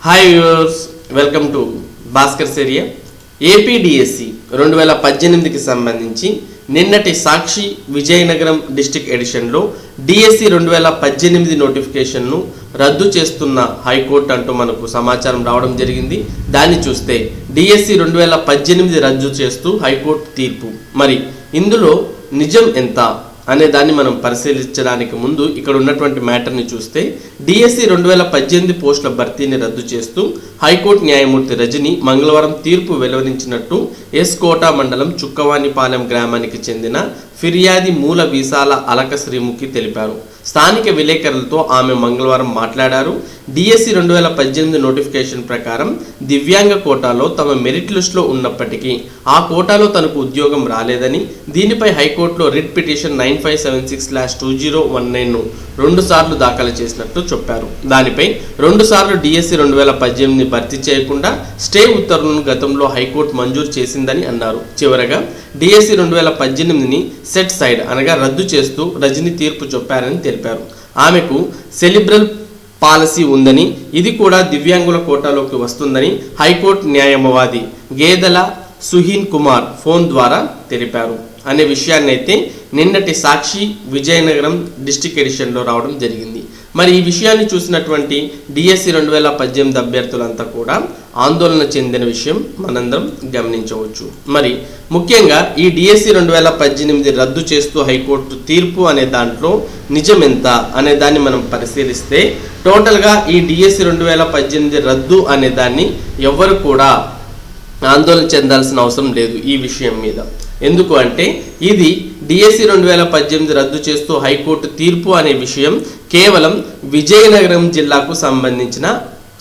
Hi viewers, welcome to Bhaskar area. APDSC 2018కి సంబంధించి నిన్నటి సాక్షి విజయనగరం డిస్ట్రిక్ట్ ఎడిషన్లో డిఎస్సి 2018 నోటిఫికేషన్ను రద్దు చేస్తున్న హైకోర్టు అంటూ మనకు సమాచారం రావడం జరిగింది. దాన్ని చూస్తే డిఎస్సి 2018 రద్దు చేస్తూ హైకోర్టు తీర్పు. మరి ఇందులో నిజం ఎంత అనే దాన్ని మనం పరిశీలించడానికి ముందు ఇక్కడ ఉన్నటువంటి మ్యాటర్ని చూస్తే డిఎస్సి 2018 పోస్టుల భర్తీని రద్దు చేస్తూ హైకోర్టు న్యాయమూర్తి రజని మంగళవారం తీర్పు వెలువరించినట్టు ఎస్కోట మండలం చుక్కవానిపాలెం గ్రామానికి చెందిన ఫిర్యాది మూల వీసాల అలక శ్రీముఖి తెలిపారు. స్థానిక విలేకరులతో ఆమె మంగళవారం మాట్లాడారు. డిఎస్సి 2018 నోటిఫికేషన్ ప్రకారం దివ్యాంగ కోటాలో తమ మెరిట్ లిస్టులో ఉన్నప్పటికీ ఆ కోటాలో తనకు ఉద్యోగం రాలేదని, దీనిపై హైకోర్టులో రిట్ పిటిషన్ 9576/2019ను 2 సార్లు దాఖలు చేసినట్టు చెప్పారు. దానిపై 2 సార్లు డిఎస్సి 2018 భర్తీ చేయకుండా స్టే ఉత్తర్వులను గతంలో హైకోర్టు మంజూరు చేసిందని అన్నారు. చివరగా డిఎస్సి 2018ని సెట్ సైడ్ అనగా రద్దు చేస్తూ రజని తీర్పు చెప్పారని తెలిపారు. ఆమెకు సెలిబ్రల్ పాలసీ ఉందని, ఇది కూడా దివ్యాంగుల కోటాలోకి వస్తుందని హైకోర్టు న్యాయవాది గేదెల సుహీన్ కుమార్ ఫోన్ ద్వారా తెలిపారు అనే విషయాన్ని అయితే నిన్నటి సాక్షి విజయనగరం డిస్ట్రిక్ట్ ఎడిషన్లో రావడం జరిగింది. మరి ఈ విషయాన్ని చూసినటువంటి డిఎస్సి 2018 అభ్యర్థులంతా కూడా ఆందోళన చెందిన విషయం మనందరం గమనించవచ్చు. మరి ముఖ్యంగా ఈ డిఎస్సి 2018 రద్దు చేస్తూ హైకోర్టు తీర్పు అనే దాంట్లో నిజం ఎంత అనే దాన్ని మనం పరిశీలిస్తే టోటల్గా ఈ డిఎస్సి 2018 రద్దు అనే దాన్ని ఎవ్వరు కూడా ఆందోళన చెందాల్సిన అవసరం లేదు ఈ విషయం మీద. ఎందుకు అంటే ఇది డిఎస్సి 2018 రద్దు చేస్తూ హైకోర్టు తీర్పు అనే విషయం కేవలం విజయనగరం జిల్లాకు సంబంధించిన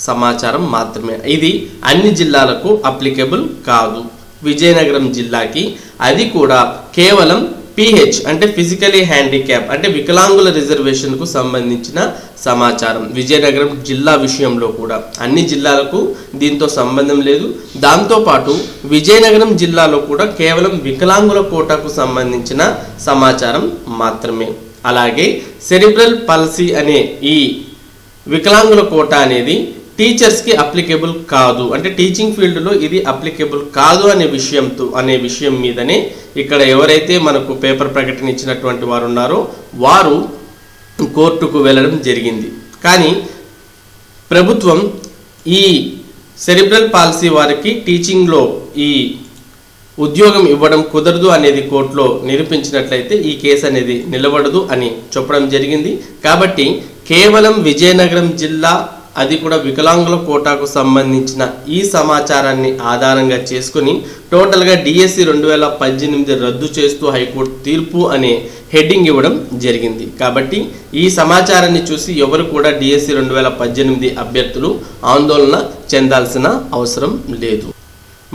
సమాచారం మాత్రమే. ఇది అన్ని జిల్లాలకు అప్లికేబుల్ కాదు. విజయనగరం జిల్లాకి అది కూడా కేవలం పిహెచ్ అంటే ఫిజికలీ హ్యాండిక్యాప్ అంటే వికలాంగుల రిజర్వేషన్కు సంబంధించిన సమాచారం. విజయనగరం జిల్లా విషయంలో కూడా అన్ని జిల్లాలకు దీంతో సంబంధం లేదు. దాంతోపాటు విజయనగరం జిల్లాలో కూడా కేవలం వికలాంగుల కోటాకు సంబంధించిన సమాచారం మాత్రమే. అలాగే సెరిబ్రల్ పాలసీ అనే ఈ వికలాంగుల కోటా అనేది టీచర్స్కి అప్లికేబుల్ కాదు, అంటే టీచింగ్ ఫీల్డ్లో ఇది అప్లికేబుల్ కాదు అనే విషయం మీదనే ఇక్కడ ఎవరైతే మనకు పేపర్ ప్రకటన ఇచ్చినటువంటి వారు ఉన్నారో వారు కోర్టుకు వెళ్ళడం జరిగింది. కానీ ప్రభుత్వం ఈ సెరిబ్రల్ పాలసీ వారికి టీచింగ్లో ఈ ఉద్యోగం ఇవ్వడం కుదరదు అనేది కోర్టులో నిరూపించినట్లయితే ఈ కేసు అనేది నిలబడదు అని చెప్పడం జరిగింది. కాబట్టి కేవలం విజయనగరం జిల్లా, అది కూడా వికలాంగుల కోటాకు సంబంధించిన ఈ సమాచారాన్ని ఆధారంగా చేసుకుని టోటల్గా డిఎస్సి 2018 రద్దు చేస్తూ హైకోర్టు తీర్పు అనే హెడ్డింగ్ ఇవ్వడం జరిగింది. కాబట్టి ఈ సమాచారాన్ని చూసి ఎవరు కూడా డిఎస్సి 2018 అభ్యర్థులు ఆందోళన చెందాల్సిన అవసరం లేదు.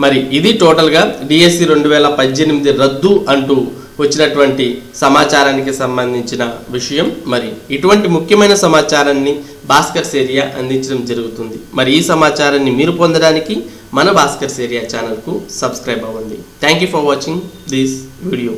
మరి ఇది టోటల్గా డిఎస్సి 2018 రద్దు అంటూ వచ్చినటువంటి సమాచారానికి సంబంధించిన విషయం. మరి ఇటువంటి ముఖ్యమైన సమాచారాన్ని భాస్కర్ ఏరియా అందించడం జరుగుతుంది. మరి ఈ సమాచారాన్ని మీరు పొందడానికి మన భాస్కర్ ఏరియా ఛానల్కు సబ్స్క్రైబ్ అవ్వండి. Thank you for watching this video.